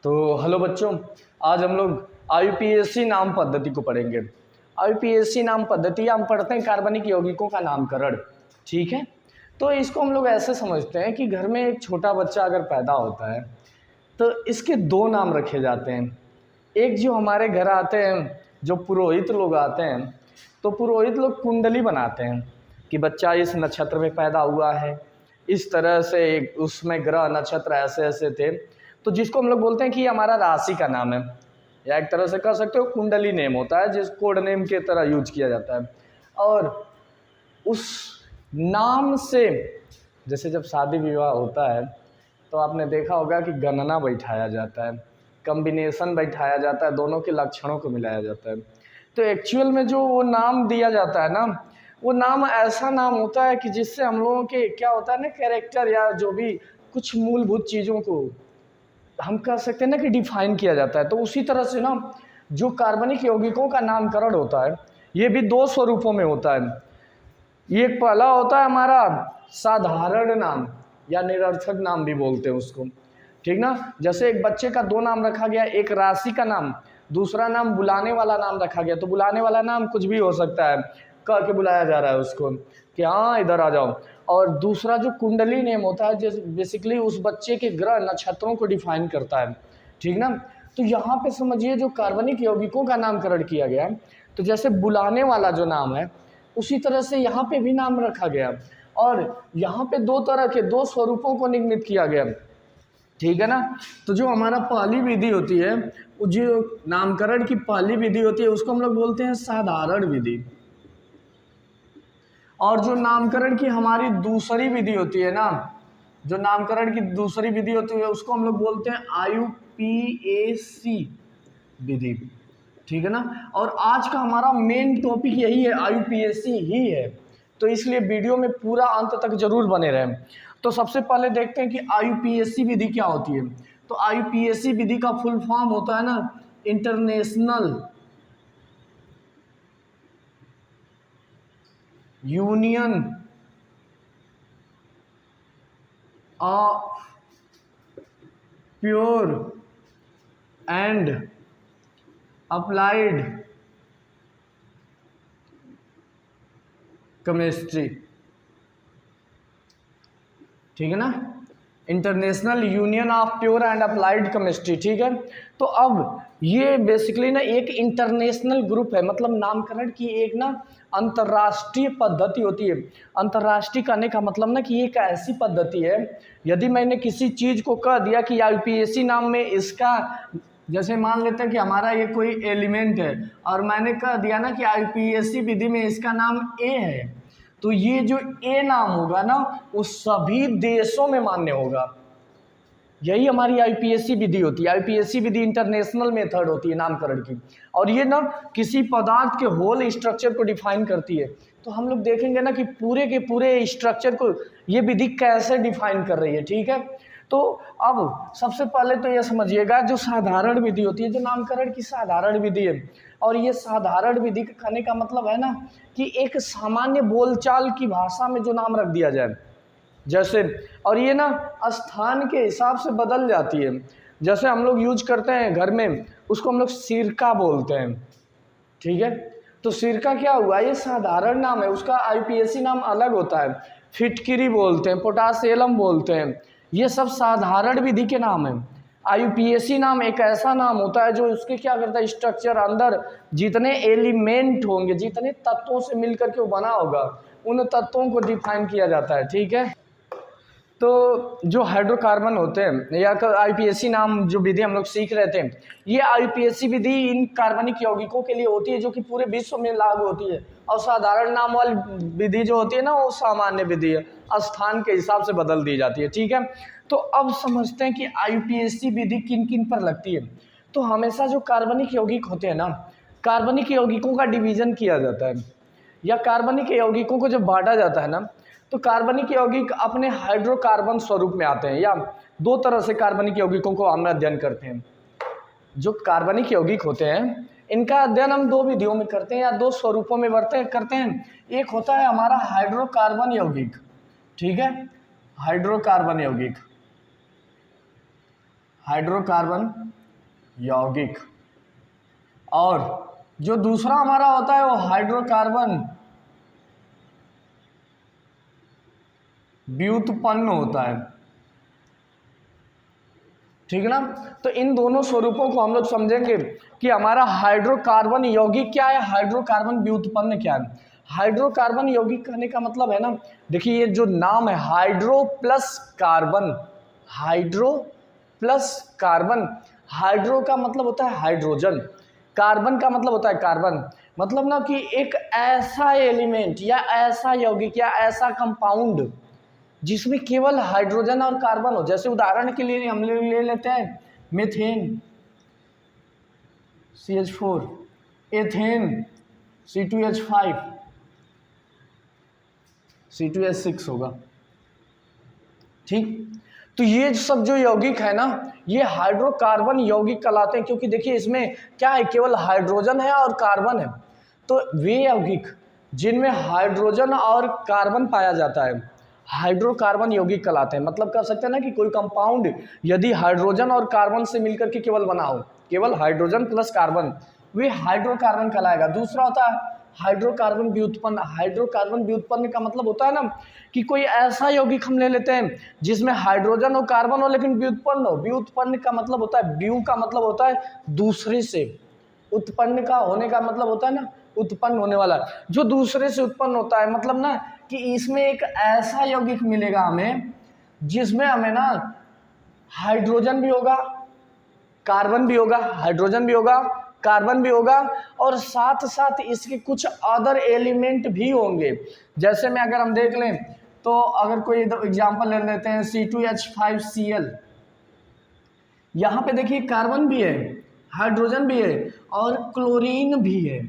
तो हेलो बच्चों, आज हम लोग आईयूपीएसी नाम पद्धति को पढ़ेंगे। आईयूपीएसी नाम पद्धति हम पढ़ते हैं कार्बनिक यौगिकों का नामकरण। ठीक है, तो इसको हम लोग ऐसे समझते हैं कि घर में एक छोटा बच्चा अगर पैदा होता है तो इसके दो नाम रखे जाते हैं। एक जो हमारे घर आते हैं, जो पुरोहित लोग आते हैं, तो पुरोहित लोग कुंडली बनाते हैं कि बच्चा इस नक्षत्र में पैदा हुआ है, इस तरह से उसमें ग्रह नक्षत्र ऐसे ऐसे थे, तो जिसको हम लोग बोलते हैं कि ये हमारा राशि का नाम है, या एक तरह से कह सकते हो कुंडली नेम होता है, जिस कोड नेम के तरह यूज किया जाता है। और उस नाम से जैसे जब शादी विवाह होता है तो आपने देखा होगा कि गणना बैठाया जाता है, कॉम्बिनेशन बैठाया जाता है, दोनों के लक्षणों को मिलाया जाता है। तो एक्चुअल में जो वो नाम दिया जाता है ना, वो नाम ऐसा नाम होता है कि जिससे हम लोगों के क्या होता है ना, कैरेक्टर या जो भी कुछ मूलभूत चीज़ों को हम कह सकते हैं ना कि डिफाइन किया जाता है। तो उसी तरह से ना जो कार्बनिक यौगिकों का नामकरण होता है ये भी दो स्वरूपों में होता है। ये पहला होता है हमारा साधारण नाम या निरर्थक नाम भी बोलते हैं उसको, ठीक ना। जैसे एक बच्चे का दो नाम रखा गया, एक राशि का नाम, दूसरा नाम बुलाने वाला नाम रखा गया। तो बुलाने वाला नाम कुछ भी हो सकता है, कह के बुलाया जा रहा है उसको कि हाँ इधर आ जाओ। और दूसरा जो कुंडली नेम होता है, जो बेसिकली उस बच्चे के ग्रह नक्षत्रों को डिफाइन करता है, ठीक ना। तो यहाँ पे समझिए जो कार्बनिक यौगिकों का नामकरण किया गया, तो जैसे बुलाने वाला जो नाम है उसी तरह से यहाँ पे भी नाम रखा गया, और यहाँ पे दो तरह के दो स्वरूपों को निगमित किया गया, ठीक है ना। तो जो हमारा पहली विधि होती है, जो नामकरण की पहली विधि होती है उसको हम लोग बोलते हैं साधारण विधि। और जो नामकरण की हमारी दूसरी विधि होती है ना, जो नामकरण की दूसरी विधि होती है उसको हम लोग बोलते हैं आईयूपीएसी विधि, ठीक है ना। और आज का हमारा मेन टॉपिक यही है, आईयूपीएसी ही है, तो इसलिए वीडियो में पूरा अंत तक जरूर बने रहें। तो सबसे पहले देखते हैं कि आईयूपीएसी विधि क्या होती है। तो आईयूपीएसी विधि का फुल फॉर्म होता है ना, international union of pure and applied chemistry, ठीक है ना। International union of pure and applied chemistry, ठीक है। तो अब ये बेसिकली ना एक इंटरनेशनल ग्रुप है, मतलब नामकरण की एक ना अंतर्राष्ट्रीय पद्धति होती है। अंतर्राष्ट्रीय कहने का मतलब ना कि ये एक ऐसी पद्धति है, यदि मैंने किसी चीज़ को कह दिया कि आईयूपीएसी नाम में इसका, जैसे मान लेते हैं कि हमारा ये कोई एलिमेंट है और मैंने कह दिया ना कि आईयूपीएसी विधि में इसका नाम ए है, तो ये जो ए नाम होगा ना वो सभी देशों में मान्य होगा। यही हमारी आईपीएसी विधि होती है। आईपीएसी विधि इंटरनेशनल मेथड होती है नामकरण की, और ये ना किसी पदार्थ के होल स्ट्रक्चर को डिफाइन करती है। तो हम लोग देखेंगे ना कि पूरे के पूरे स्ट्रक्चर को ये विधि कैसे डिफाइन कर रही है, ठीक है। तो अब सबसे पहले तो ये समझिएगा, जो साधारण विधि होती है, जो नामकरण की साधारण विधि है, और ये साधारण विधि का कहने का मतलब है ना कि एक सामान्य बोलचाल की भाषा में जो नाम रख दिया जाए, जैसे, और ये ना स्थान के हिसाब से बदल जाती है। जैसे हम लोग यूज करते हैं घर में, उसको हम लोग सिरका बोलते हैं, ठीक है। तो सिरका क्या हुआ, ये साधारण नाम है, उसका आईयूपीएसी नाम अलग होता है। फिटकिरी बोलते हैं, पोटासियम बोलते हैं, ये सब साधारण विधि के नाम है। आईयूपीएसी नाम एक ऐसा नाम होता है जो उसके क्या करता है, स्ट्रक्चर अंदर जितने एलिमेंट होंगे, जितने तत्वों से मिलकर के वो बना होगा, उन तत्वों को डिफाइन किया जाता है, ठीक है। तो जो हाइड्रोकार्बन होते हैं या आईपीएसी नाम जो विधि हम लोग सीख रहे थे, ये आईपीएसी विधि इन कार्बनिक यौगिकों के लिए होती है जो कि पूरे विश्व में लागू होती है। और साधारण नाम वाली विधि जो होती है ना, वो सामान्य विधि है, स्थान के हिसाब से बदल दी जाती है, ठीक है। तो अब समझते हैं कि आईपीएसी विधि किन किन पर लगती है। तो हमेशा जो कार्बनिक यौगिक होते हैं ना, कार्बनिक यौगिकों का डिवीजन किया जाता है, या कार्बनिक यौगिकों को जब बांटा जाता है ना, तो कार्बनिक यौगिक अपने हाइड्रोकार्बन स्वरूप में आते हैं, या दो तरह से कार्बनिक यौगिकों को हम अध्ययन करते हैं। जो कार्बनिक यौगिक होते हैं इनका अध्ययन हम दो विधियों में करते हैं या दो स्वरूपों में करते हैं। एक होता है हमारा हाइड्रोकार्बन यौगिक, ठीक है, हाइड्रोकार्बन यौगिक। हाइड्रोकार्बन यौगिक। और जो दूसरा हमारा होता है वो हाइड्रोकार्बन व्युत्पन्न होता है, ठीक है ना। तो इन दोनों स्वरूपों को हम लोग समझेंगे कि हमारा हाइड्रोकार्बन यौगिक क्या है, हाइड्रोकार्बन व्युत्पन्न क्या है। हाइड्रोकार्बन यौगिक कहने का मतलब है ना, देखिए ये जो नाम है hydro plus carbon, hydro plus carbon, hydro का मतलब होता है हाइड्रोजन, कार्बन का मतलब होता है कार्बन, मतलब ना कि एक ऐसा एलिमेंट या ऐसा यौगिक या ऐसा कंपाउंड जिसमें केवल हाइड्रोजन और कार्बन हो। जैसे उदाहरण के लिए हम ले लेते हैं methane CH4, ethane C2H5, C2H6 होगा, ठीक। तो ये सब जो यौगिक है ना, ये हाइड्रोकार्बन यौगिक कहलाते हैं, क्योंकि देखिए इसमें क्या है, केवल हाइड्रोजन है और कार्बन है। तो वे यौगिक जिनमें हाइड्रोजन और कार्बन पाया जाता है हाइड्रोकार्बन यौगिक कहलाते हैं। मतलब कह सकते हैं ना कि कोई कंपाउंड यदि हाइड्रोजन और कार्बन से मिलकर के केवल बना हो, केवल हाइड्रोजन प्लस कार्बन, वे हाइड्रोकार्बन कहलाएगा। दूसरा होता है हाइड्रोकार्बन व्युत्पन्न। हाइड्रोकार्बन व्युत्पन्न का मतलब होता है ना कि कोई ऐसा यौगिक हम ले लेते हैं जिसमें हाइड्रोजन और कार्बन हो लेकिन व्युत्पन्न हो। व्युत्पन्न का मतलब होता है, व्यू का मतलब होता है दूसरे से, उत्पन्न का होने का मतलब होता है ना उत्पन्न होने वाला, जो दूसरे से उत्पन्न होता है। मतलब ना कि इसमें एक ऐसा यौगिक मिलेगा हमें जिसमें हमें ना हाइड्रोजन भी होगा, कार्बन भी होगा, हाइड्रोजन भी होगा, कार्बन भी होगा, और साथ साथ इसके कुछ अदर एलिमेंट भी होंगे। जैसे में अगर हम देख लें तो अगर कोई एग्जांपल ले लेते हैं C2H5Cl, यहाँ पे देखिए कार्बन भी है, हाइड्रोजन भी है और क्लोरीन भी है।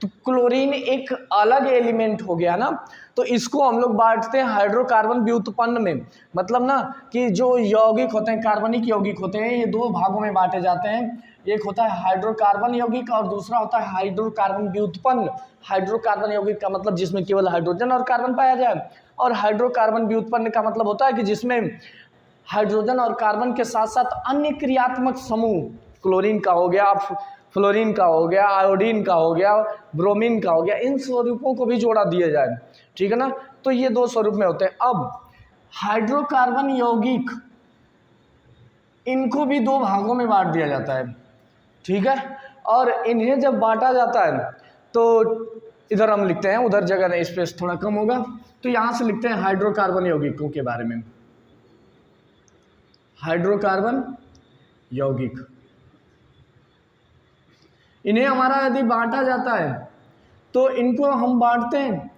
तो क्लोरीन एक अलग एलिमेंट हो गया ना, तो इसको हम लोग बांटते हैं हाइड्रोकार्बन व्युत्पन्न में। मतलब ना कि जो यौगिक होते हैं, कार्बनिक यौगिक होते हैं, ये दो भागों में बांटे जाते हैं। एक होता है हाइड्रोकार्बन यौगिक और दूसरा होता है हाइड्रोकार्बन व्युत्पन्न। हाइड्रोकार्बन यौगिक का मतलब जिसमें केवल हाइड्रोजन और कार्बन पाया जाए, और हाइड्रोकार्बन व्युत्पन्न का मतलब होता है कि जिसमें हाइड्रोजन और कार्बन के साथ साथ अन्य क्रियात्मक समूह, क्लोरीन का हो गया, फ्लोरीन का हो गया, आयोडीन का हो गया, ब्रोमीन का हो गया, इन स्वरूपों को भी जोड़ा दिया जाए, ठीक है ना। तो ये दो स्वरूप में होते हैं। अब हाइड्रोकार्बन यौगिक इनको भी दो भागों में बांट दिया जाता है, ठीक है। और इन्हें जब बांटा जाता है तो इधर हम लिखते हैं, उधर जगह स्पेस थोड़ा कम होगा, तो यहाँ से लिखते हैं हाइड्रोकार्बन यौगिकों के बारे में। हाइड्रोकार्बन यौगिक, इन्हें हमारा यदि बांटा जाता है तो इनको हम बांटते हैं।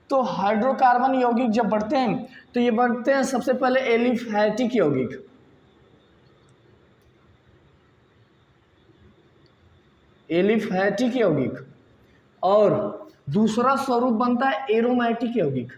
तो हाइड्रोकार्बन यौगिक जब बढ़ते हैं तो ये बढ़ते हैं सबसे पहले एलिफैटिक यौगिक, एलिफैटिक यौगिक, और दूसरा स्वरूप बनता है एरोमेटिक यौगिक।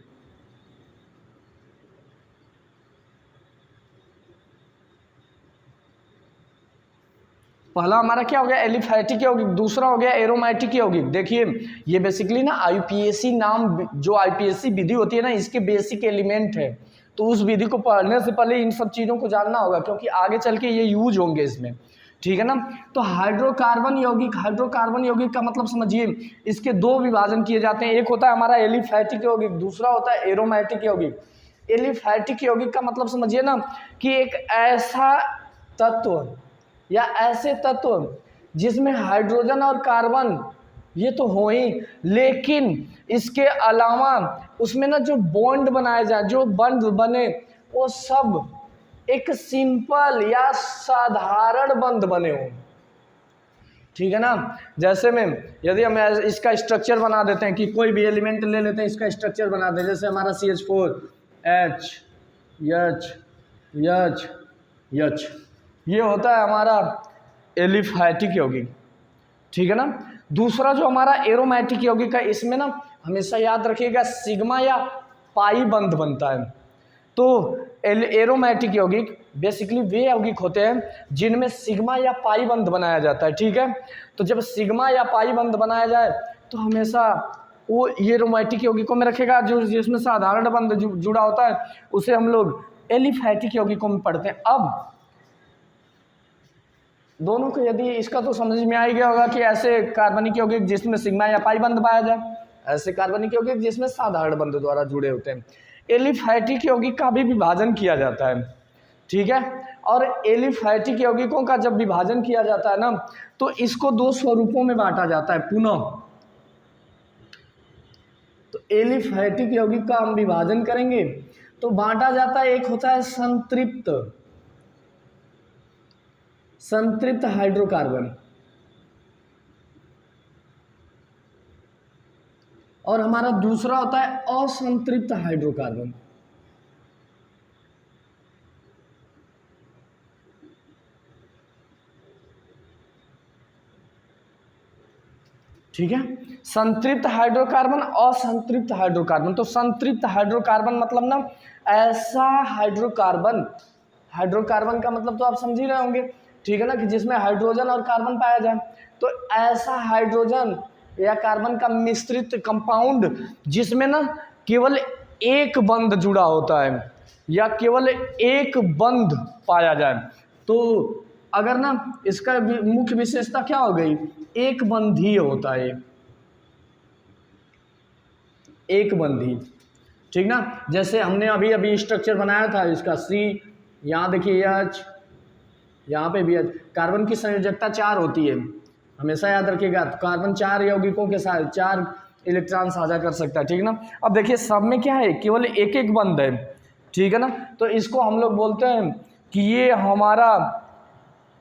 पहला हमारा क्या हो गया, एलिफैटिक यौगिक, दूसरा हो गया एरोमेटिक यौगिक। देखिए ये बेसिकली ना आईपीएसी नाम, जो आईपीएसी विधि होती है ना, इसके बेसिक एलिमेंट है। तो उस विधि को पढ़ने से पहले इन सब चीज़ों को जानना होगा, क्योंकि आगे चल के ये यूज होंगे इसमें, ठीक है ना। तो हाइड्रोकार्बन यौगिक, हाइड्रोकार्बन यौगिक का मतलब समझिए, इसके दो विभाजन किए जाते हैं। एक होता है हमारा एलिफैटिक यौगिक, दूसरा होता है एरोमेटिक यौगिक। एलिफैटिक यौगिक का मतलब समझिए ना कि एक ऐसा तत्व या ऐसे तत्व जिसमें हाइड्रोजन और कार्बन ये तो हो ही, लेकिन इसके अलावा उसमें ना जो बॉन्ड बनाए जाए, जो बंध बने, वो सब एक सिंपल या साधारण बंध बने हो, ठीक है ना। जैसे में यदि हम इसका स्ट्रक्चर बना देते हैं कि कोई भी एलिमेंट ले लेते हैं, इसका स्ट्रक्चर बना दें, जैसे हमारा CH4 H H H H, ये होता है हमारा एलिफैटिक यौगिक, ठीक है ना। दूसरा जो हमारा एरोमेटिक यौगिक है, इसमें ना हमेशा याद रखिएगा सिग्मा या पाई बंध बनता है। तो एरोमेटिक यौगिक बेसिकली वे यौगिक होते हैं जिनमें सिग्मा या पाई बंध बनाया जाता है, ठीक है। तो जब सिग्मा या पाई बंध बनाया जाए तो हमेशा वो ये एरोमेटिक यौगिकों में रखेगा, जो जिसमें साधारण बंध जुड़ा होता है उसे हम लोग एलिफैटिक यौगिकों में पढ़ते हैं। अब दोनों को यदि इसका तो समझ में आ ही गया होगा कि ऐसे कार्बनिक यौगिक जिसमें सिग्मा या पाई बंध पाया जाए, ऐसे कार्बनिक यौगिक जिसमें साधारण बंध द्वारा जुड़े होते हैं। एलिफैटिक यौगिक का भी विभाजन किया जाता है, ठीक है। और एलिफैटिक यौगिकों का जब विभाजन किया जाता है ना, तो इसको दो स्वरूपों में बांटा जाता है पुनः। तो एलिफैटिक यौगिक का हम विभाजन करेंगे तो बांटा जाता है, एक होता है संतृप्त हाइड्रोकार्बन, और हमारा दूसरा होता है असंतृप्त हाइड्रोकार्बन। ठीक है, संतृप्त हाइड्रोकार्बन, असंतृप्त हाइड्रोकार्बन। तो संतृप्त हाइड्रोकार्बन मतलब ना ऐसा हाइड्रोकार्बन, हाइड्रोकार्बन का मतलब तो आप समझ ही रहे होंगे, ठीक है ना, कि जिसमें हाइड्रोजन और कार्बन पाया जाए। तो ऐसा हाइड्रोजन या कार्बन का मिश्रित कंपाउंड जिसमें ना केवल एक बंध जुड़ा होता है या केवल एक बंध पाया जाए। तो अगर ना इसका मुख्य विशेषता क्या हो गई, एक बंधीय होता है, एक बंधी, ठीक ना। जैसे हमने अभी अभी स्ट्रक्चर बनाया था इसका सी, यहाँ देखिए H, यहाँ पे भी H। कार्बन की संयोजकता 4 होती है, हमेशा याद रखिएगा। तो कार्बन 4 यौगिकों के साथ 4 इलेक्ट्रॉन साझा कर सकता है, ठीक ना। अब देखिए सब में क्या है, केवल एक एक बंध है, ठीक है ना। तो इसको हम लोग बोलते हैं कि ये हमारा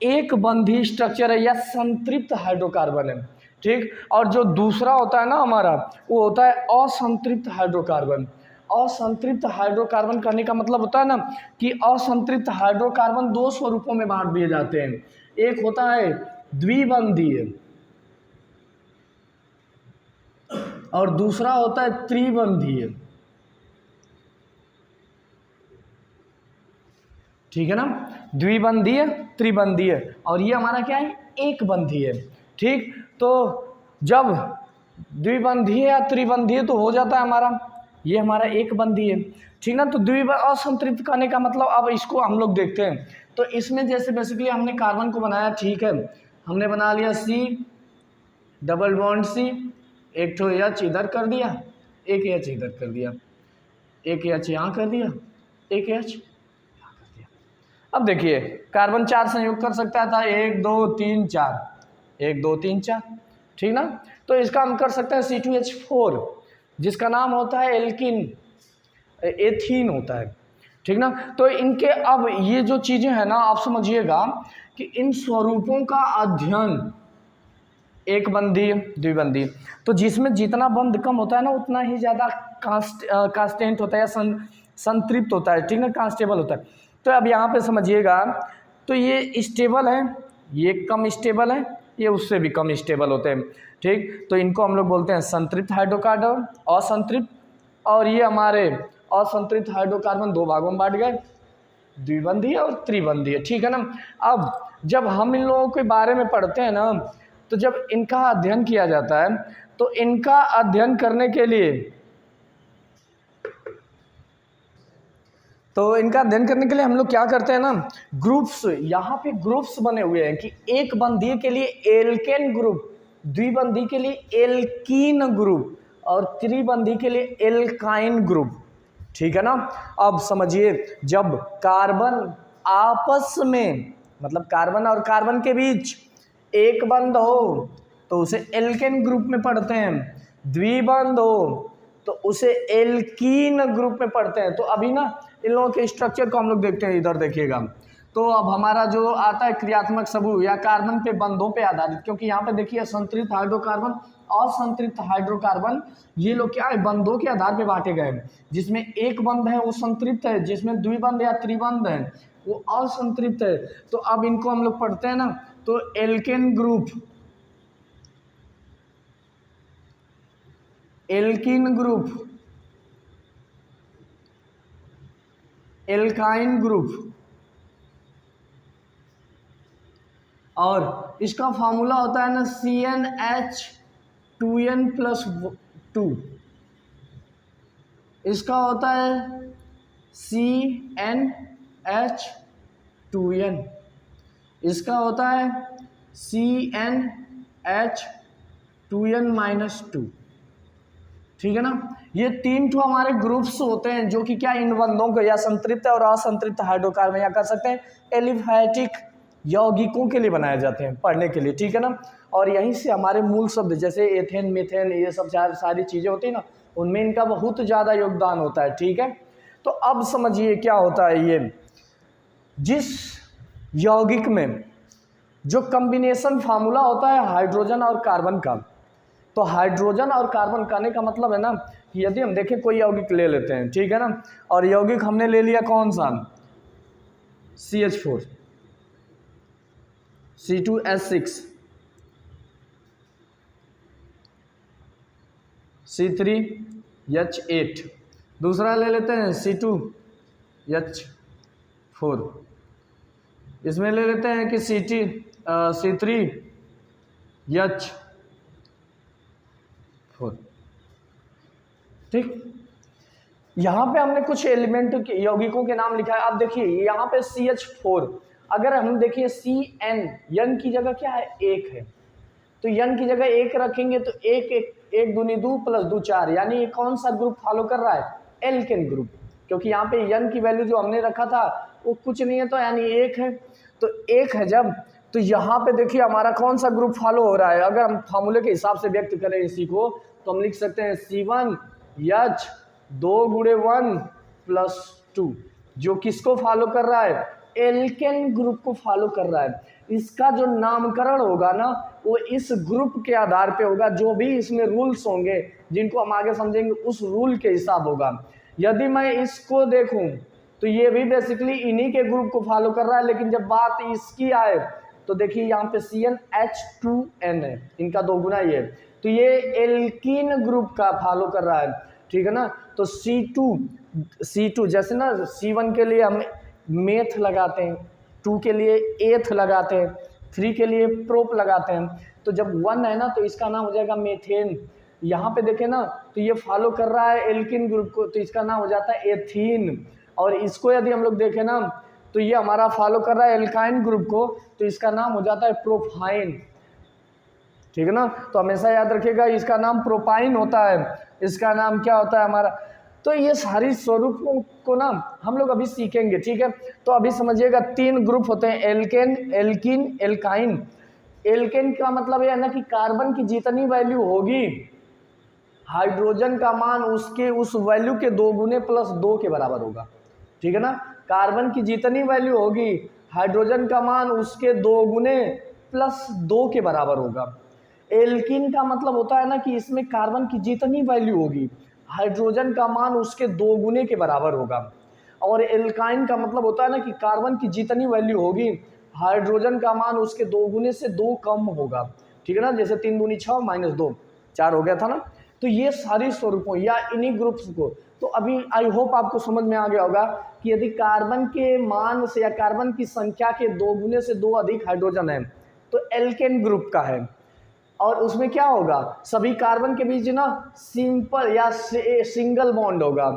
एक बंधी स्ट्रक्चर है या संतृप्त हाइड्रोकार्बन है, ठीक। और जो दूसरा होता है ना हमारा, वो होता है असंतृप्त हाइड्रोकार्बन। असंतृप्त हाइड्रोकार्बन कहने का मतलब होता है ना कि असंतृप्त हाइड्रोकार्बन दो स्वरूपों में बांट दिए जाते हैं। एक होता है द्विबंधीय और दूसरा होता है त्रिबंधीय, ठीक है ना। द्विबंधीय, त्रिबंधीय, और ये हमारा क्या है, एक बंधीय, ठीक। तो जब द्विबंधीय या त्रिबंधीय तो हो जाता है हमारा, ये हमारा एक बंधीय, ठीक ना। तो असंतृप्त करने का मतलब, अब इसको हम लोग देखते हैं। तो इसमें जैसे बेसिकली हमने कार्बन को बनाया, ठीक है, हमने बना लिया C डबल बॉन्ड C, एक तो H इधर कर दिया, एक H इधर कर दिया, एक H यहाँ कर दिया, एक H। अब देखिए कार्बन 4 संयोग कर सकता था, 1 2 3 4, 1 2 3 4, ठीक ना। तो इसका हम कर सकते हैं C2H4, जिसका नाम होता है एल्किन, एथीन होता है, ठीक ना। तो इनके अब ये जो चीज़ें हैं ना, आप समझिएगा कि इन स्वरूपों का अध्ययन, एक बंधीय द्विबंधीय, तो जिसमें जितना बंध कम होता है ना उतना ही ज़्यादा कांस्टेंट होता है या संतृप्त होता है, ठीक ना, कांस्टेबल होता है। तो अब यहाँ पे समझिएगा, तो ये स्टेबल है, ये कम स्टेबल है, ये उससे भी कम स्टेबल होते हैं, ठीक। तो इनको हम लोग बोलते हैं संतृप्त हाइड्रोकार्बन, असंतृप्त। और ये हमारे असंतृप्त हाइड्रोकार्बन दो भागों में बांट गए, द्विबंधीय और त्रिबंधीय, ठीक है ना। अब जब हम इन लोगों के बारे में पढ़ते हैं ना, तो जब इनका अध्ययन किया जाता है, तो इनका अध्ययन करने के लिए, हम लोग क्या करते हैं ना, ग्रुप्स, यहाँ पे ग्रुप्स बने हुए हैं कि एक बंधीय के लिए एल्केन ग्रुप, द्विबंधी के लिए एल्कीन ग्रुप और त्रिबंधी के लिए एल्काइन ग्रुप, ठीक है ना। अब समझिए, जब कार्बन आपस में, मतलब कार्बन और कार्बन के बीच एक बंध हो तो उसे एल्केन ग्रुप में पढ़ते हैं, द्विबंध हो तो उसे एल्कीन ग्रुप में पढ़ते हैं। तो अभी ना इन लोगों के स्ट्रक्चर को हम लोग देखते हैं, इधर देखिएगा। तो अब हमारा जो आता है क्रियात्मक समूह या कार्बन पे बंधों पे आधारित, क्योंकि यहाँ पे देखिए संतृप्त हाइड्रोकार्बन, असंतृप्त हाइड्रोकार्बन, ये लोग क्या है, बंधों के आधार पे बांटे गए हैं। जिसमें एक बंध है वो संतृप्त है, जिसमें द्विबंध या त्रिबंध है वो असंतृप्त है। तो अब इनको हम लोग पढ़ते हैं ना, तो alkane group, alkene group, alkyne group, और इसका फार्मूला होता है ना CnH2n+2, इसका होता है CnH2n, इसका होता है CnH2n-2, ठीक है ना। ये 3 ठो हमारे ग्रुप्स होते हैं जो कि क्या इन बंधों को या संतृप्त और असंतृप्त हाइड्रोकार्बन या कर सकते हैं एलिफैटिक यौगिकों के लिए बनाए जाते हैं, पढ़ने के लिए, ठीक है ना। और यहीं से हमारे मूल शब्द जैसे एथेन, मीथेन, ये सब सारी चीज़ें होती है ना, उनमें इनका बहुत ज़्यादा योगदान होता है, ठीक है। तो अब समझिए क्या होता है ये, जिस यौगिक में जो कॉम्बिनेशन फार्मूला होता है हाइड्रोजन और कार्बन का, तो हाइड्रोजन और कार्बन कहने का मतलब है ना कि यदि हम देखें कोई यौगिक ले लेते हैं, ठीक है ना, और यौगिक हमने ले लिया कौन सा, CH4, C2H6, C3H8, दूसरा ले लेते हैं C2H4, इसमें ले लेते हैं कि C3H4, ठीक। यहाँ पे हमने कुछ एलिमेंट के यौगिकों के नाम लिखा है। आप देखिए यहाँ पे CH4, अगर हम देखिए CN, यन की जगह क्या है, 1 है, तो यन की जगह 1 रखेंगे तो 1 दूनी 2 प्लस 2 4, यानी ये कौन सा ग्रुप फॉलो कर रहा है, एल्केन ग्रुप, क्योंकि यहाँ पे यन की वैल्यू जो हमने रखा था वो कुछ नहीं है, तो यानी 1 है, तो 1 है जब, तो यहाँ पे देखिए हमारा कौन सा ग्रुप फॉलो हो रहा है। अगर हम फार्मूले के हिसाब से व्यक्त करें इसी को तो हम लिख सकते हैं C1H2 जो किसको फॉलो कर रहा है, एल्केन ग्रुप को फॉलो कर रहा है। इसका जो नामकरण होगा ना वो इस ग्रुप के आधार पे होगा, जो भी इसमें रूल्स होंगे जिनको हम आगे समझेंगे उस रूल के हिसाब होगा। यदि मैं इसको देखूं तो ये भी बेसिकली इन्हीं के ग्रुप को फॉलो कर रहा है, लेकिन जब बात इसकी आए तो देखिए यहाँ पे CnH2n है, इनका 2 गुना ये, तो ये एल्कीन ग्रुप का फॉलो कर रहा है, ठीक है ना। तो C2 जैसे ना C1 के लिए हम मेथ लगाते हैं, 2 के लिए एथ लगाते हैं, 3 के लिए प्रोप लगाते हैं, तो जब 1 है ना तो इसका नाम हो जाएगा मेथेन। यहाँ पे देखें ना तो ये फॉलो कर रहा है एल्कीन ग्रुप को, तो इसका नाम हो जाता है एथीन। और इसको यदि हम लोग देखें ना तो ये हमारा फॉलो कर रहा है एल्काइन ग्रुप को, तो इसका नाम हो जाता है प्रोपाइन, ठीक है ना। तो हमेशा याद रखिएगा इसका नाम प्रोपाइन होता है, इसका नाम क्या होता है हमारा। तो ये सारी स्वरूपों को ना हम लोग अभी सीखेंगे, ठीक है। तो अभी समझिएगा 3 ग्रुप होते हैं, एल्केन, एल्कीन, एल्काइन। एल्केन का मतलब यह है ना कि कार्बन की जितनी वैल्यू होगी हाइड्रोजन का मान उसके उस वैल्यू के 2 गुने प्लस 2 के बराबर होगा, ठीक है ना। कार्बन की जितनी वैल्यू होगी हाइड्रोजन का मान उसके 2 गुने प्लस 2 के बराबर होगा। एल्कीन का मतलब होता है ना कि इसमें कार्बन की जितनी वैल्यू होगी हाइड्रोजन का मान उसके 2 गुने के बराबर होगा। और एल्काइन का मतलब होता है ना कि कार्बन की जितनी वैल्यू होगी हाइड्रोजन का मान उसके 2 गुने से 2 कम होगा, ठीक है ना। जैसे 3 दूनी 6 माइनस 2 4 हो गया था ना। तो ये सारी स्वरूपों या इन्हीं ग्रुप्स को, तो अभी आई होप आपको समझ में आ गया होगा कि यदि कार्बन के मान से या कार्बन की संख्या के 2 गुने से 2 अधिक हाइड्रोजन है तो एल्केन ग्रुप का है। और उसमें क्या होगा, सभी कार्बन के बीच ना सिंपल या सिंगल बॉन्ड होगा,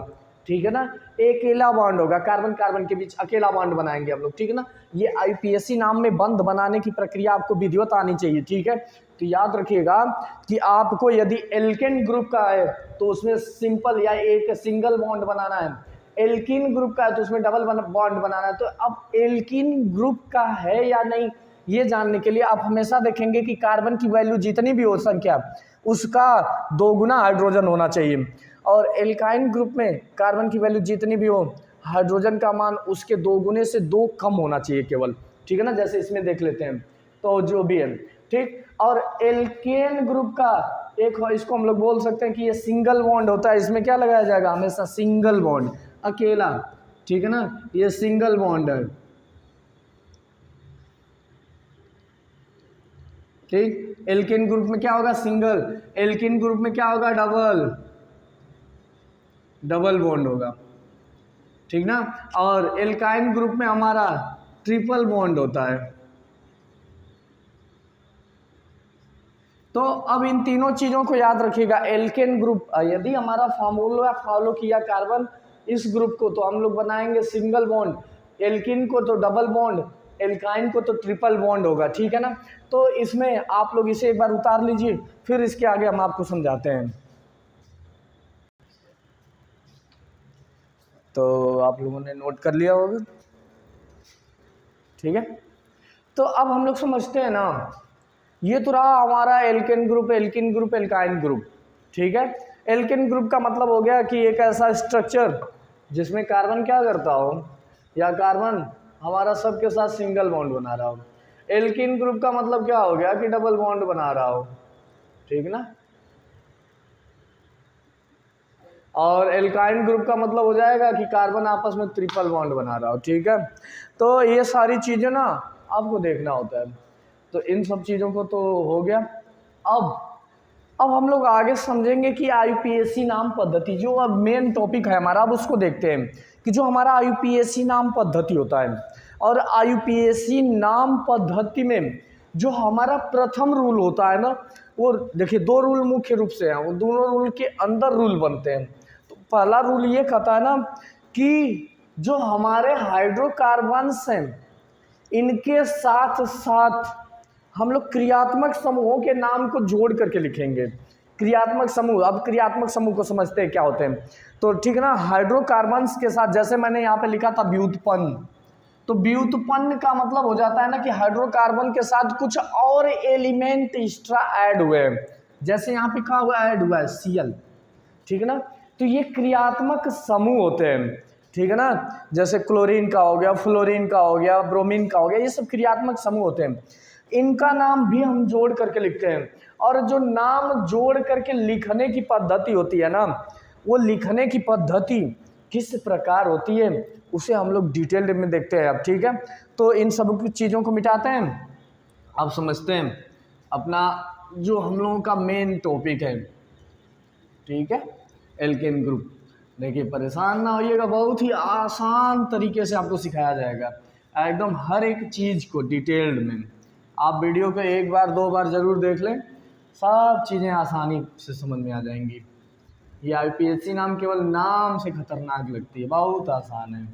ठीक है ना, अकेला बॉन्ड होगा, कार्बन कार्बन के बीच अकेला बॉन्ड बनाएंगे हम लोग, ठीक है ना। ये IPSC नाम में बंध बनाने की प्रक्रिया आपको विधिवत आनी चाहिए, ठीक है। तो याद रखिएगा कि आपको यदि एल्केन ग्रुप का है तो उसमें सिंपल या एक सिंगल बॉन्ड बनाना है, एल्कीन ग्रुप का है तो उसमें डबल बॉन्ड बनाना है। तो अब एल्कीन ग्रुप का है या नहीं ये जानने के लिए आप हमेशा देखेंगे कि कार्बन की वैल्यू जितनी भी हो संख्या उसका 2 गुना हाइड्रोजन होना चाहिए, और एल्काइन ग्रुप में कार्बन की वैल्यू जितनी भी हो हाइड्रोजन का मान उसके 2 गुने से 2 कम होना चाहिए केवल, ठीक है ना। जैसे इसमें देख लेते हैं तो जो भी है, ठीक। और एल्केन ग्रुप का एक इसको हम लोग बोल सकते हैं कि ये सिंगल बॉन्ड होता है, इसमें क्या लगाया जाएगा, हमेशा सिंगल बॉन्ड, अकेला, ठीक है ना, ये सिंगल बॉन्ड है, ठीक। एल्केन ग्रुप में क्या होगा, सिंगल, एल्कीन ग्रुप में क्या होगा, डबल बॉन्ड होगा, ठीक ना। और एल्काइन ग्रुप में हमारा ट्रिपल बॉन्ड होता है। तो अब इन तीनों चीज़ों को याद रखिएगा। एल्केन ग्रुप यदि हमारा फार्मूला फॉलो किया कार्बन इस ग्रुप को तो हम लोग बनाएंगे सिंगल बॉन्ड, एल्कीन को तो डबल बॉन्ड, एल्काइन को तो ट्रिपल बॉन्ड होगा, ठीक है ना। तो इसमें आप लोग इसे एक बार उतार लीजिए, फिर इसके आगे हम आपको समझाते हैं। तो आप लोगों ने नोट कर लिया होगा, ठीक है। तो अब हम लोग समझते हैं ना, ये तो रहा हमारा alkane group, alkene group, alkyne group, ठीक है। एल्केन ग्रुप का मतलब हो गया कि एक ऐसा स्ट्रक्चर जिसमें कार्बन क्या करता हो, या कार्बन हमारा सबके साथ सिंगल बॉन्ड बना रहा हो। एल्किन ग्रुप का मतलब क्या हो गया कि डबल बॉन्ड बना रहा हो, ठीक ना। और एल्काइन ग्रुप का मतलब हो जाएगा कि कार्बन आपस में ट्रिपल बॉन्ड बना रहा हो, ठीक है। तो ये सारी चीज़ें ना आपको देखना होता है। तो इन सब चीज़ों को तो हो गया। अब हम लोग आगे समझेंगे कि IUPAC नाम पद्धति, जो अब मेन टॉपिक है हमारा, अब उसको देखते हैं कि जो हमारा IUPAC नाम पद्धति होता है, और IUPAC नाम पद्धति में जो हमारा प्रथम रूल होता है ना, वो देखिए 2 रूल मुख्य रूप से हैं, वो दोनों रूल के अंदर रूल बनते हैं। तो पहला रूल ये कहता है ना कि जो हमारे हाइड्रोकार्बन्स हैं इनके साथ साथ हम लोग क्रियात्मक समूहों के नाम को जोड़ करके लिखेंगे। क्रियात्मक समूह, अब क्रियात्मक समूह को समझते हैं क्या होते हैं। तो ठीक है ना, हाइड्रोकार्बन्स के साथ जैसे मैंने यहाँ पे लिखा था व्युत्पन्न, तो व्युत्पन्न का मतलब हो जाता है ना कि हाइड्रोकार्बन के साथ कुछ और एलिमेंट एक्स्ट्रा ऐड हुए, जैसे यहाँ पे क्या हुआ, ऐड हुआ है Cl, ठीक है ना। तो ये क्रियात्मक समूह होते हैं, ठीक है ना। जैसे क्लोरीन का हो गया, फ्लोरीन का हो गया, ब्रोमीन का हो गया, ये सब क्रियात्मक समूह होते हैं। इनका नाम भी हम जोड़ करके लिखते हैं। और जो नाम जोड़ करके लिखने की पद्धति होती है ना, वो लिखने की पद्धति किस प्रकार होती है उसे हम लोग डिटेल में देखते हैं अब, ठीक है। तो इन सब चीज़ों को मिटाते हैं, अब समझते हैं अपना जो हम लोगों का मेन टॉपिक है, ठीक है, एल्केन ग्रुप। देखिए परेशान ना होइएगा, बहुत ही आसान तरीके से आपको सिखाया जाएगा, एकदम हर एक चीज़ को डिटेल्ड में। आप वीडियो को 1 बार 2 बार ज़रूर देख लें, सब चीज़ें आसानी से समझ में आ जाएंगी। ये IUPAC नाम केवल नाम से खतरनाक लगती है, बहुत आसान है,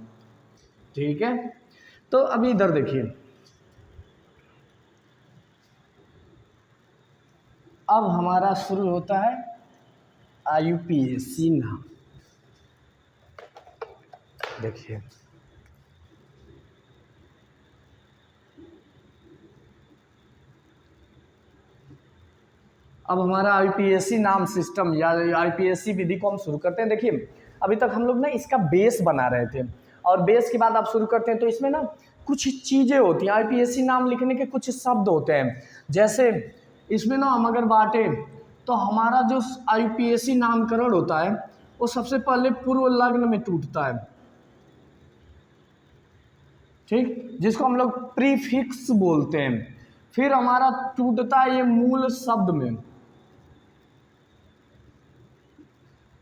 ठीक है। तो अभी इधर देखिए, अब हमारा शुरू होता है IUPAC नाम। देखिए अब हमारा IUPAC नाम सिस्टम या IUPAC विधि को हम शुरू करते हैं। देखिए अभी तक हम लोग ना इसका बेस बना रहे थे, और बेस के बाद आप शुरू करते हैं तो इसमें ना कुछ चीज़ें होती हैं। IUPAC नाम लिखने के कुछ शब्द होते हैं, जैसे इसमें ना हम अगर बांटे तो हमारा जो IUPAC नामकरण होता है वो सबसे पहले पूर्व लग्न में टूटता है, ठीक, जिसको हम लोग प्रीफिक्स बोलते हैं। फिर हमारा टूटता है ये मूल शब्द में,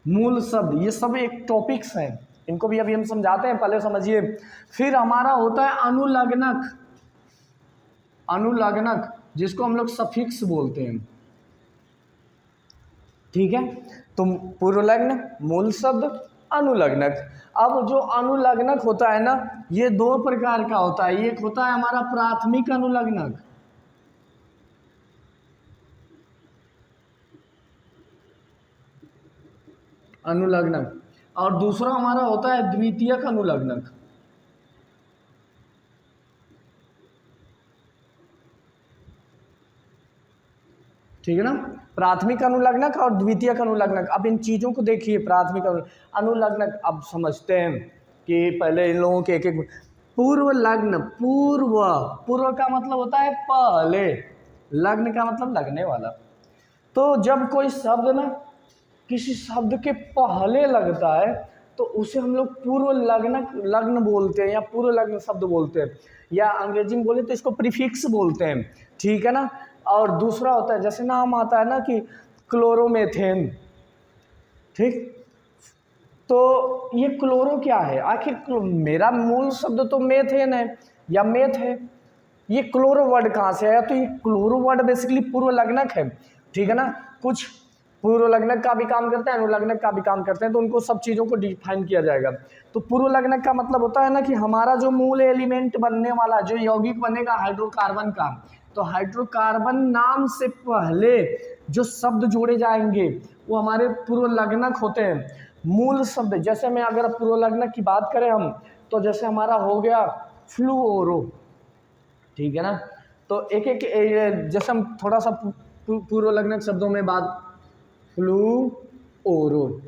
मूल शब्द, ये सब एक टॉपिक्स हैं, इनको भी अभी हम समझाते हैं, पहले समझिए। फिर हमारा होता है अनुलग्नक, अनुलग्नक जिसको हम लोग सफिक्स बोलते हैं, ठीक है। तो पूर्वलग्न, मूल शब्द, अनुलग्नक। अब जो अनुलग्नक होता है ना, ये 2 प्रकार का होता है। एक होता है हमारा प्राथमिक अनुलग्नक, अनुलग्नक, और दूसरा हमारा होता है द्वितीयक अनुलग्नक, ठीक है ना। प्राथमिक अनुलग्नक और द्वितीयक अनुलग्नक। अब इन चीज़ों को देखिए, प्राथमिक अनुलग्नक अब समझते हैं कि पहले इन लोगों के एक एक। पूर्व लग्न, पूर्व, पूर्व का मतलब होता है पहले, लग्न का मतलब लगने वाला। तो जब कोई शब्द ना किसी शब्द के पहले लगता है तो उसे हम लोग पूर्व लग्नक, लग्न बोलते हैं, या पूर्व लग्न शब्द बोलते हैं, या अंग्रेजी में बोले तो इसको प्रीफिक्स बोलते हैं, ठीक है ना। और दूसरा होता है, जैसे नाम आता है ना कि क्लोरोमेथेन, ठीक, तो ये क्लोरो क्या है, आखिर मेरा मूल शब्द तो मेथेन है या मेथ है, ये क्लोरो वर्ड कहाँ से आया, तो ये क्लोरो वर्ड बेसिकली पूर्व लग्नक है, ठीक है ना। कुछ पूर्व लग्नक का भी काम करते हैं, अनुलग्नक का भी काम करते हैं, तो उनको सब चीज़ों को डिफाइन किया जाएगा। तो पूर्व लग्नक का मतलब होता है ना कि हमारा जो मूल एलिमेंट बनने वाला, जो यौगिक बनेगा हाइड्रोकार्बन का, तो हाइड्रोकार्बन नाम से पहले जो शब्द जोड़े जाएंगे वो हमारे पूर्व लग्नक होते हैं। मूल शब्द, जैसे मैं अगर पूर्व लग्नक की बात करें हम, तो जैसे हमारा हो गया फ्लूओरो, ठीक है ना। तो एक एक जैसे हम थोड़ा सा पूर्व लग्नक शब्दों में बात, फ्लूओरो,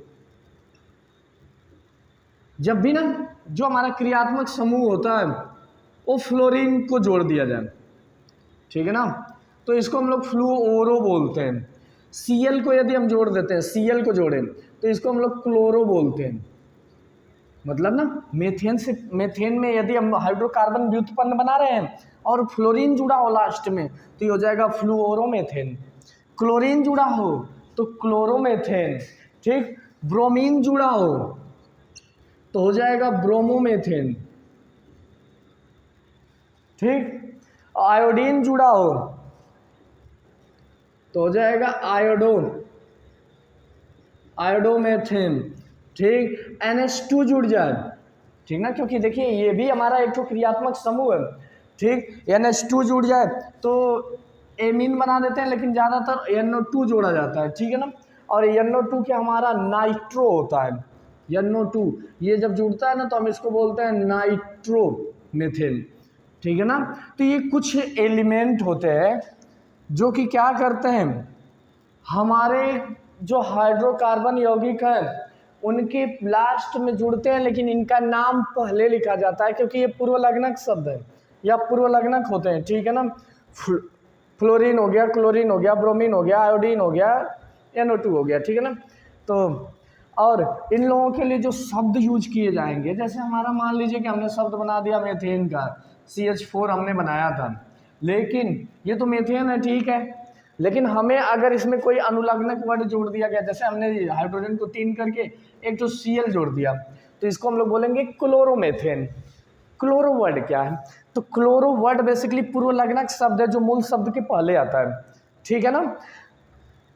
जब भी ना जो हमारा क्रियात्मक समूह होता है वो फ्लोरीन को जोड़ दिया जाए, ठीक है ना, तो इसको हम लोग फ्लूओरो बोलते हैं। Cl को यदि हम जोड़ देते हैं, Cl को जोड़ें तो इसको हम लोग क्लोरो बोलते हैं। मतलब ना मेथेन से, मेथेन में यदि हम हाइड्रोकार्बन व्युत्पन्न बना रहे हैं और फ्लोरीन जुड़ा हो लास्ट में तो ये हो जाएगा फ्लूओरोमेथेन। क्लोरीन जुड़ा हो तो क्लोरोमेथेन, ठीक। ब्रोमीन जुड़ा हो तो हो जाएगा ब्रोमोमेथेन, ठीक। आयोडीन जुड़ा हो तो हो जाएगा आयोडोमेथेन, ठीक। NH2 जुड़ जाए, ठीक ना, क्योंकि देखिए ये भी हमारा एक तो क्रियात्मक समूह है, ठीक। NH2 जुड़ जाए तो एमीन बना देते हैं, लेकिन ज़्यादातर NO2 जोड़ा जाता है, ठीक है ना। और NO2 क्या हमारा नाइट्रो होता है, NO2 ये जब जुड़ता है ना तो हम इसको बोलते हैं नाइट्रोमेथेन, ठीक है ना। तो ये कुछ एलिमेंट होते हैं जो कि क्या करते हैं, हमारे जो हाइड्रोकार्बन यौगिक हैं उनके लास्ट में जुड़ते हैं, लेकिन इनका नाम पहले लिखा जाता है क्योंकि ये पूर्व लग्नक शब्द है या पूर्व लग्नक होते हैं, ठीक है ना। फ्लोरीन हो गया, क्लोरीन हो गया, ब्रोमीन हो गया, आयोडीन हो गया, NO2 हो गया, ठीक है ना। तो और इन लोगों के लिए जो शब्द यूज किए जाएंगे, जैसे हमारा मान लीजिए कि हमने शब्द बना दिया मेथेन का, CH4 हमने बनाया था, लेकिन ये तो मेथेन है, ठीक है, लेकिन हमें अगर इसमें कोई अनुलग्नक वर्ड जोड़ दिया गया, जैसे हमने हाइड्रोजन को 3 करके एक तो Cl जोड़ दिया, तो इसको हम लोग बोलेंगे क्लोरोमेथेन। क्लोरो वर्ड क्या है, तो क्लोरो वर्ड बेसिकली पूर्व लग्नक शब्द है जो मूल शब्द के पहले आता है, ठीक है ना।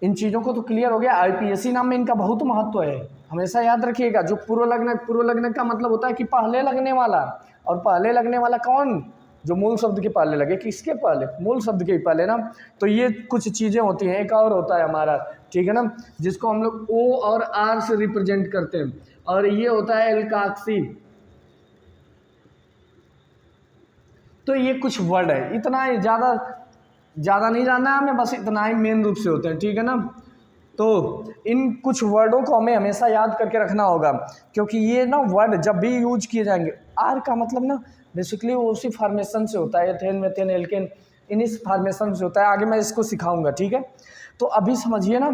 इन चीज़ों को तो क्लियर हो गया। IPSC नाम में इनका बहुत महत्व है, हमेशा याद रखिएगा। जो पूर्व लग्नक का मतलब होता है कि पहले लगने वाला, और पहले लगने वाला कौन, जो मूल शब्द के पहले लगे, किसके पहले, मूल शब्द के पहले ना। तो ये कुछ चीज़ें होती हैं। एक और होता है हमारा, ठीक है ना, जिसको हम लोग O और R से रिप्रेजेंट करते हैं, और ये होता है एल्काक्सी। तो ये कुछ वर्ड है, इतना ही ज़्यादा नहीं जानना है हमें, बस इतना ही मेन रूप से होते हैं, ठीक है ना। तो इन कुछ वर्डों को हमें हमेशा याद करके रखना होगा, क्योंकि ये ना वर्ड जब भी यूज किए जाएंगे, आर का मतलब ना बेसिकली वो उसी फार्मेशन से होता है, एथेन मेथेन एल्केन, इन इस फार्मेशन से होता है। आगे मैं इसको सिखाऊंगा, ठीक है। तो अभी समझिए ना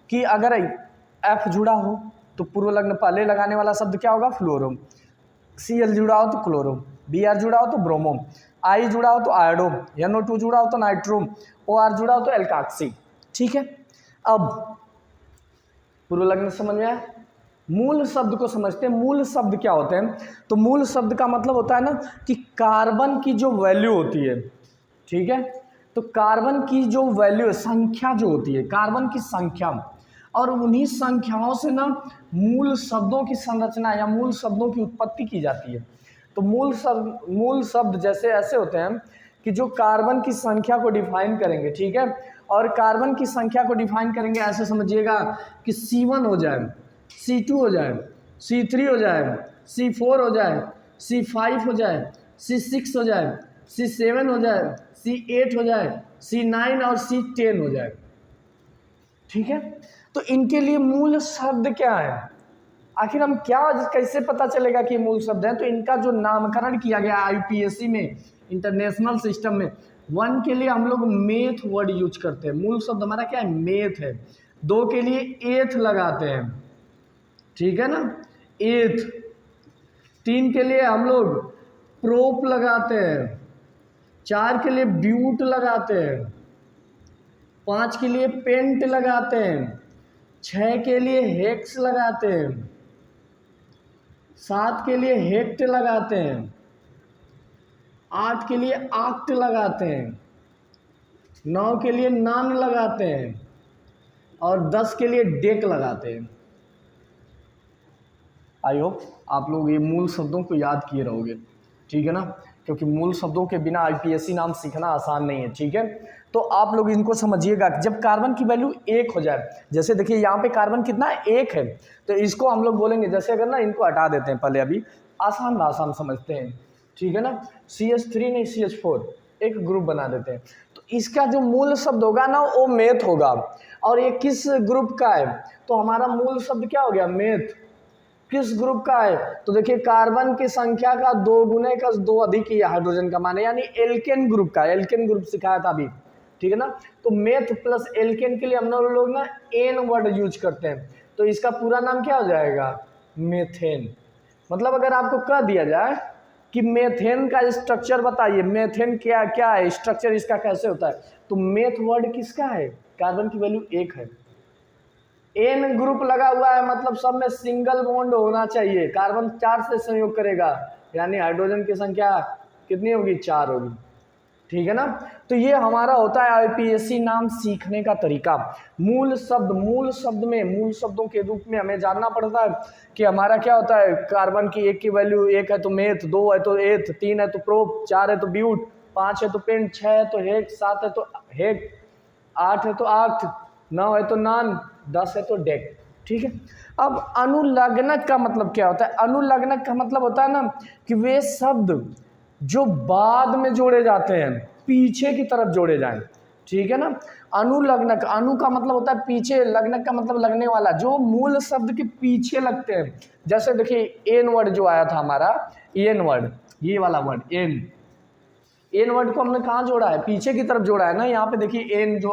कि अगर एफ जुड़ा हो तो पूर्व लग्न पहले लगाने वाला शब्द क्या होगा, फ्लोरो। Cl जुड़ा हो तो क्लोरो, Br जुड़ा हो तो ब्रोमो, I जुड़ा हो तो आयोडो, NO2 जुड़ा हो तो नाइट्रो, OR जुड़ा हो तो एल्काक्सी, ठीक है। अब पूर्व लग्न समझ में आया। मूल शब्द को समझते हैं। मूल शब्द क्या होते हैं, तो मूल शब्द का मतलब होता है ना कि कार्बन की जो वैल्यू होती है, ठीक है, तो कार्बन की जो वैल्यू, संख्या जो होती है, कार्बन की संख्या, और उन्हीं संख्याओं से ना मूल शब्दों की संरचना या मूल शब्दों की उत्पत्ति की जाती है। तो मूल शब्द जैसे ऐसे होते हैं कि जो कार्बन की संख्या को डिफाइन करेंगे, ठीक है, और कार्बन की संख्या को डिफाइन करेंगे ऐसे समझिएगा कि C1 हो जाए, C2 हो जाए, C3 हो जाए, C4 हो जाए, C5 हो जाए, C6 हो जाए, C7 हो जाए, C8 हो जाए, C9 और C10 हो जाए, ठीक है। तो इनके लिए मूल शब्द क्या है, आखिर हम क्या, कैसे पता चलेगा कि मूल शब्द है, तो इनका जो नामकरण किया गया IPSC में, इंटरनेशनल सिस्टम में, 1 के लिए हम लोग मेथ वर्ड यूज करते हैं। मूल शब्द हमारा क्या है, मेथ है। 2 के लिए एथ लगाते हैं, ठीक है ना, एथ। 3 के लिए हम लोग प्रोप लगाते हैं। 4 के लिए ब्यूट लगाते हैं। 5 के लिए पेंट लगाते हैं। 6 के लिए हेक्स लगाते हैं। 7 के लिए हेक्ट लगाते हैं। 8 के लिए आक्ट लगाते हैं। 9 के लिए नान लगाते हैं। और 10 के लिए डेक लगाते हैं। आई होप आप लोग ये मूल शब्दों को याद किए रहोगे, ठीक है ना, क्योंकि मूल शब्दों के बिना आईपीएससी नाम सीखना आसान नहीं है, ठीक है। तो आप लोग इनको समझिएगा, जब कार्बन की वैल्यू 1 हो जाए, जैसे देखिए यहाँ पे कार्बन कितना 1 है, तो इसको हम लोग बोलेंगे, जैसे अगर ना इनको हटा देते हैं पहले, अभी आसान समझते हैं, ठीक है ना, CH3 नहीं CH4 एक ग्रुप बना देते हैं, तो इसका जो मूल शब्द होगा ना वो मेथ होगा। और ये किस ग्रुप का है, तो हमारा मूल शब्द क्या हो गया, मेथ। किस ग्रुप का है, तो देखिए कार्बन की संख्या का 2 गुने का 2 अधिक ही हाइड्रोजन का मान है, यानी एल्केन ग्रुप का। एल्केन ग्रुप सिखाया था अभी, ठीक है ना। तो मेथ प्लस एल्केन के लिए हम लोग ना एन वर्ड यूज करते हैं, तो इसका पूरा नाम क्या हो जाएगा, मेथेन। मतलब अगर आपको कह दिया जाए कि मेथेन का स्ट्रक्चर बताइए, मेथेन क्या क्या है, स्ट्रक्चर इसका कैसे होता है, तो मेथ वर्ड किसका है, कार्बन की वैल्यू 1 है, एन ग्रुप लगा हुआ है, मतलब सब में सिंगल बॉन्ड होना चाहिए, कार्बन 4 से संयोग करेगा, यानी हाइड्रोजन की संख्या कितनी होगी, 4 होगी, ठीक है ना। तो ये हमारा होता है आईपीएससी नाम सीखने का तरीका। मूल शब्द में, मूल शब्दों के रूप में हमें जानना पड़ता है कि हमारा क्या होता है, कार्बन की 1 की वैल्यू 1 है तो मेथ, 2 है तो एथ, 3 है तो प्रोप, 4 है तो ब्यूट, 5 है तो पेंट, 6 है तो हेक, 7 है तो हेक, 8 है तो आर्थ, 9 है तो नान, 10 है तो डेक, ठीक है। अब अनुलग्नक का मतलब क्या होता है, अनुलग्नक का मतलब होता है ना कि वे शब्द जो बाद में जोड़े जाते हैं, पीछे की तरफ जोड़े जाएं, ठीक है ना। अनुलग्नक, अनु का मतलब होता है पीछे, लग्नक का मतलब लगने वाला, जो मूल शब्द के पीछे लगते हैं। जैसे देखिए एन वर्ड जो आया था हमारा, एन वर्ड, ये वाला वर्ड एन वर्ड को हमने कहाँ जोड़ा है, पीछे की तरफ जोड़ा है ना। यहाँ पे देखिए एन जो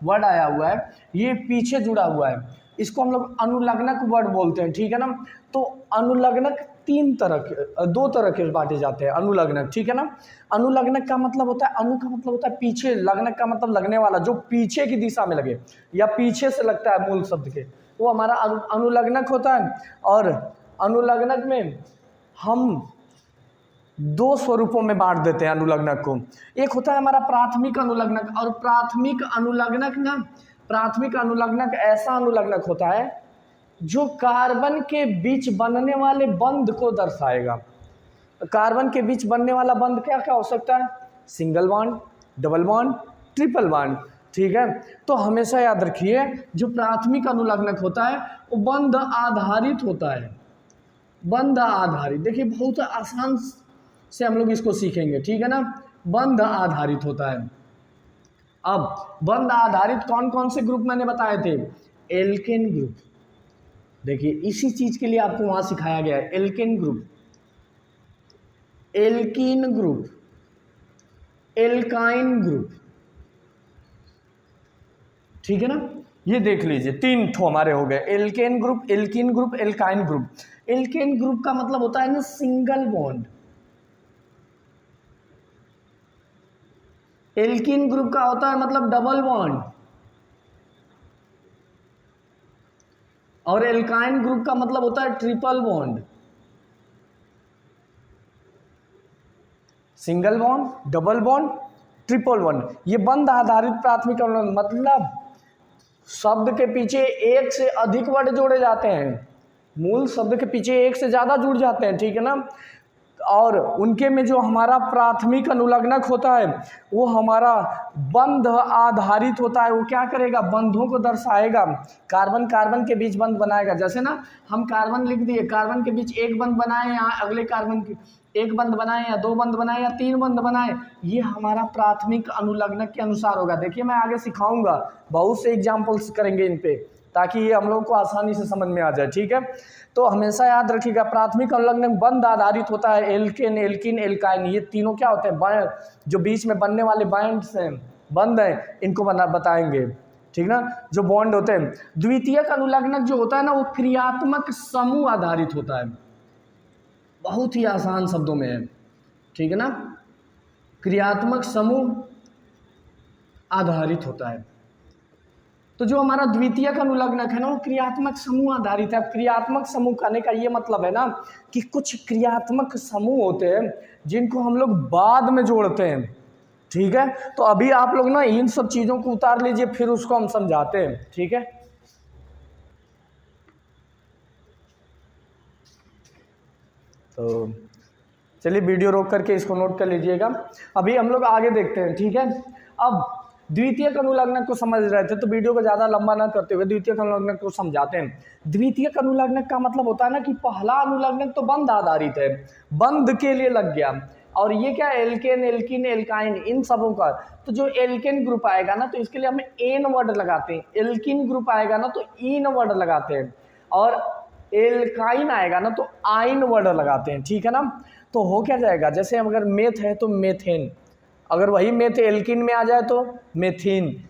वर्ड आया हुआ है ये पीछे जुड़ा हुआ है, इसको हम लोग अनुलग्नक वर्ड बोलते हैं, ठीक है ना। तो अनुलग्नक 2 तरह के बांटे जाते हैं अनुलग्नक, ठीक है ना। अनुलग्नक का मतलब होता है, अनु का मतलब होता है पीछे, लग्नक का मतलब लगने वाला, जो पीछे की दिशा में लगे या पीछे से लगता है मूल शब्द के, वो हमारा अनुलग्नक होता है। और अनुलग्नक में हम 2 स्वरूपों में बांट देते हैं अनुलग्नक को। एक होता है हमारा प्राथमिक अनुलग्नक, और प्राथमिक अनुलग्नक ऐसा अनुलग्नक होता है जो कार्बन के बीच बनने वाले बंध को दर्शाएगा। कार्बन के बीच बनने वाला बंध क्या क्या हो सकता है, single bond, double bond, triple bond, ठीक है। तो हमेशा याद रखिए जो प्राथमिक अनुलग्नक होता है वो बंध आधारित होता है, बंध आधारित। देखिए बहुत आसान से हम लोग इसको सीखेंगे, ठीक है ना, बंध आधारित होता है। अब बंध आधारित कौन कौन से ग्रुप मैंने बताए थे, एल्केन ग्रुप। देखिए इसी चीज के लिए आपको वहां सिखाया गया है, alkane group, alkene group, alkyne group, ठीक है ना। ये देख लीजिए 3 ठो हमारे हो गए, alkane group, alkene group, alkyne group. Alkane group का मतलब होता है ना सिंगल बॉन्ड, एल्कीन ग्रुप का होता है मतलब डबल बॉन्ड, और एल्काइन ग्रुप का मतलब होता है triple bond. Single bond, double bond, triple bond, ये बंध आधारित प्राथमिक अनुलग्नक, मतलब शब्द के पीछे 1 से अधिक वर्ड जोड़े जाते हैं, मूल शब्द के पीछे 1 से ज़्यादा जुड़ जाते हैं, ठीक है ना। और उनके में जो हमारा प्राथमिक अनुलग्नक होता है वो हमारा बंध आधारित होता है। वो क्या करेगा, बंधों को दर्शाएगा, कार्बन कार्बन के बीच बंध बनाएगा। जैसे ना हम कार्बन लिख दिए, कार्बन के बीच एक बंध बनाए या अगले कार्बन के एक बंध बनाए या 2 बंध बनाए या 3 बंध बनाए, ये हमारा प्राथमिक अनुलग्नक के अनुसार होगा। देखिए मैं आगे सिखाऊंगा, बहुत से एग्जाम्पल्स करेंगे इन पे, ताकि ये हम लोग को आसानी से समझ में आ जाए, ठीक है। तो हमेशा याद रखिएगा प्राथमिक अनुलग्नक बंध आधारित होता है, एल्केन, एल्कीन, एल्काइन, ये तीनों क्या होते हैं, जो बीच में बनने वाले बॉन्ड्स हैं, बंध हैं, इनको बताएंगे, ठीक ना, जो बॉन्ड होते हैं। द्वितीयक अनुलग्नक जो होता है ना वो क्रियात्मक समूह आधारित होता है, बहुत ही आसान शब्दों में है, ठीक है ना, क्रियात्मक समूह आधारित होता है। तो जो हमारा द्वितीयक अनुलग्नक है ना वो क्रियात्मक समूह आधारित है। क्रियात्मक समूह कहने का ये मतलब है ना कि कुछ क्रियात्मक समूह होते हैं जिनको हम लोग बाद में जोड़ते हैं, ठीक है। तो अभी आप लोग ना इन सब चीज़ों को उतार लीजिए, फिर उसको हम समझाते हैं, ठीक है। तो चलिए वीडियो रोक करके इसको नोट कर लीजिएगा। अभी हम लोग आगे देखते हैं, ठीक है। अब द्वितीयक अनुलग्नक को समझ रहे थे, तो वीडियो को ज़्यादा लंबा ना करते हुए द्वितीयक अनुलग्नक को समझाते हैं। द्वितीयक अनुलग्नक का मतलब होता है ना कि पहला अनुलग्नक तो बंध आधारित है, बंध के लिए लग गया, और ये क्या एल्केन, एल्कीन, एल्काइन, इन सबों का। तो जो एल्केन ग्रुप आएगा ना तो इसके लिए हम एन वर्ड लगाते हैं, एल्कीन ग्रुप आएगा ना तो इन वर्ड लगाते हैं, और एल्काइन आएगा ना तो आइन वर्ड लगाते हैं, ठीक है ना। तो हो क्या जाएगा, जैसे अगर मेथ है तो मेथेन, अगर वही मेथ एल्किन में आ जाए तो मेथिन,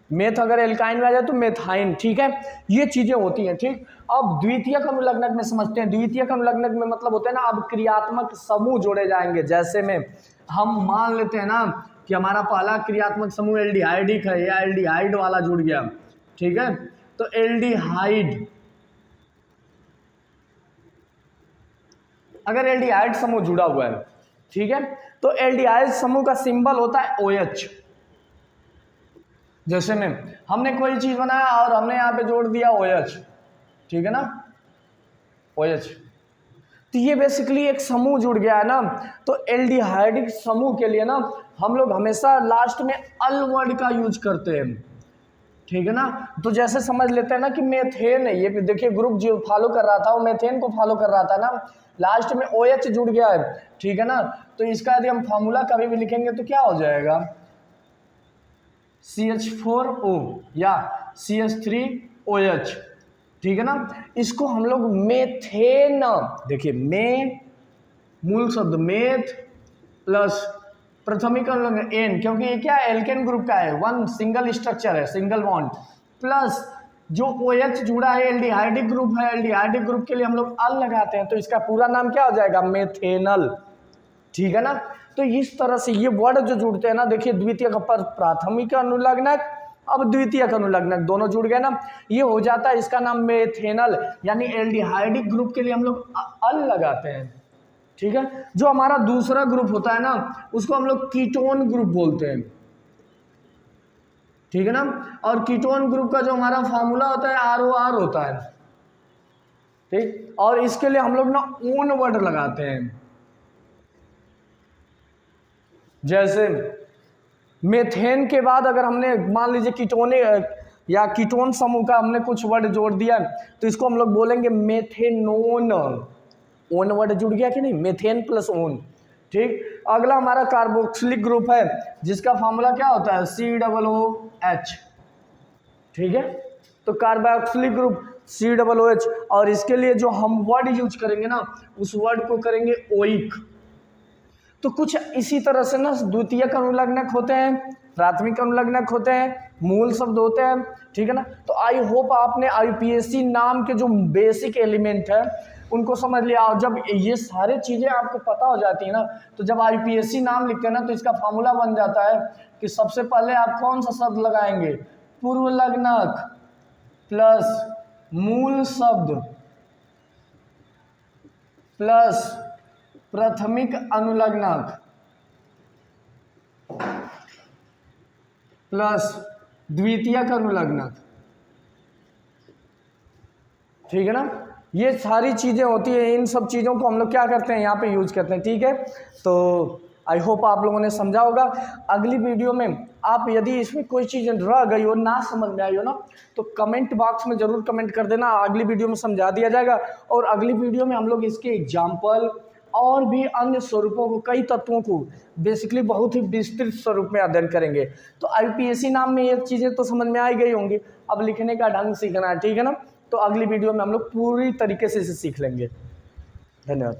मेथ अगर एल्काइन में आ जाए तो मेथाइन, ठीक है। ये चीज़ें होती हैं, ठीक। अब द्वितीयक अनुलग्नक में समझते हैं। द्वितीयक अनुलग्नक में मतलब होता है ना, अब क्रियात्मक समूह जोड़े जाएंगे। जैसे में हम मान लेते हैं ना कि हमारा पहला क्रियात्मक समूह एल्डिहाइडिक है, या एल्डिहाइड वाला जुड़ गया, ठीक है। तो एल्डिहाइड, अगर एल्डिहाइड समूह जुड़ा हुआ है, ठीक है, तो एल्डिहाइड समूह का सिंबल होता है OH। जैसे में हमने कोई चीज बनाया और हमने यहाँ पे जोड़ दिया OH, ठीक है ना, OH, तो ये बेसिकली एक समूह जुड़ गया है ना। तो एल्डिहाइडिक समूह के लिए ना हम लोग हमेशा लास्ट में अल वर्ड का यूज करते हैं, ठीक है ना। तो जैसे समझ लेते हैं ना कि मेथेन है, ये देखिए ग्रुप जो फॉलो कर रहा था वो मेथेन को फॉलो कर रहा था ना, लास्ट में OH जुड़ गया है, ठीक है ना। तो इसका यदि हम फार्मूला कभी भी लिखेंगे तो क्या हो जाएगा, CH4O या CH3OH, ठीक है ना। इसको हम लोग मेथेन, देखिए मे मूल शब्द मेथ प्लस प्राथमिक अनुलग्नक एन, क्योंकि ये क्या एल्केन ग्रुप का है, वन सिंगल स्ट्रक्चर है, सिंगल बॉन्ड, प्लस जो OH जुड़ा है एल्डिहाइडिक ग्रुप है, एल्डिहाइडिक ग्रुप के लिए हम लोग अल लगाते हैं, तो इसका पूरा नाम क्या हो जाएगा, मेथेनल, ठीक है ना। तो इस तरह से ये वर्ड जो जुड़ते हैं ना, देखिए द्वितीयक पर प्राथमिक अनुलग्नक, अब द्वितीयक अनुलग्नक दोनों जुड़ गए ना, ये हो जाता है इसका नाम मेथेनल, यानी एल्डिहाइडिक ग्रुप के लिए हम लोग अल लगाते हैं, ठीक है। जो हमारा दूसरा ग्रुप होता है ना उसको हम लोग कीटोन ग्रुप बोलते हैं, ठीक है ना। और कीटोन ग्रुप का जो हमारा फार्मूला होता है ROR होता है, ठीक। और इसके लिए हम लोग ना ओन वर्ड लगाते हैं। जैसे मेथेन के बाद अगर हमने मान लीजिए कीटोने या कीटोन समूह का हमने कुछ वर्ड जोड़ दिया तो इसको हम लोग बोलेंगे मेथेनोन, ओन वर्ड जुड़ गया कि नहीं, मेथेन प्लस ओन, ठीक। अगला हमारा कार्बोक्सिलिक ग्रुप है जिसका फार्मूला क्या होता है COOH, ठीक है। तो कार्बोक्सिलिक ग्रुप COOH, और इसके लिए जो हम वर्ड यूज करेंगे ना उस वर्ड को करेंगे ओइक। तो कुछ इसी तरह से ना द्वितीयक अनुलग्नक होते हैं, प्राथमिक अनुलग्नक होते हैं, मूल शब्द होते हैं, ठीक है ना। तो आई होप आपने IUPAC नाम के जो बेसिक एलिमेंट है उनको समझ लिया, और जब ये सारे चीज़ें आपको पता हो जाती है ना तो जब IUPAC नाम लिखते हैं ना तो इसका फार्मूला बन जाता है कि सबसे पहले आप कौन सा शब्द लगाएंगे, पूर्वलग्नक प्लस मूल शब्द प्लस प्राथमिक अनुलग्नक प्लस द्वितीयक अनुलग्नक, ठीक है ना। ये सारी चीज़ें होती है, इन सब चीज़ों को हम लोग क्या करते हैं यहाँ पे यूज करते हैं, ठीक है। तो आई होप आप लोगों ने समझा होगा। अगली वीडियो में आप यदि इसमें कोई चीज़ रह गई हो, ना समझ में आई हो ना, तो कमेंट बॉक्स में ज़रूर कमेंट कर देना, अगली वीडियो में समझा दिया जाएगा। और अगली वीडियो में हम लोग इसके एग्जाम्पल और भी अन्य स्वरूपों को, कई तत्वों को बेसिकली बहुत ही विस्तृत स्वरूप में अध्ययन करेंगे। तो IUPAC नाम में ये चीज़ें तो समझ में आ ही गई होंगी, अब लिखने का ढंग सीखना है, ठीक है ना। तो अगली वीडियो में हम लोग पूरी तरीके से इसे सीख लेंगे। धन्यवाद।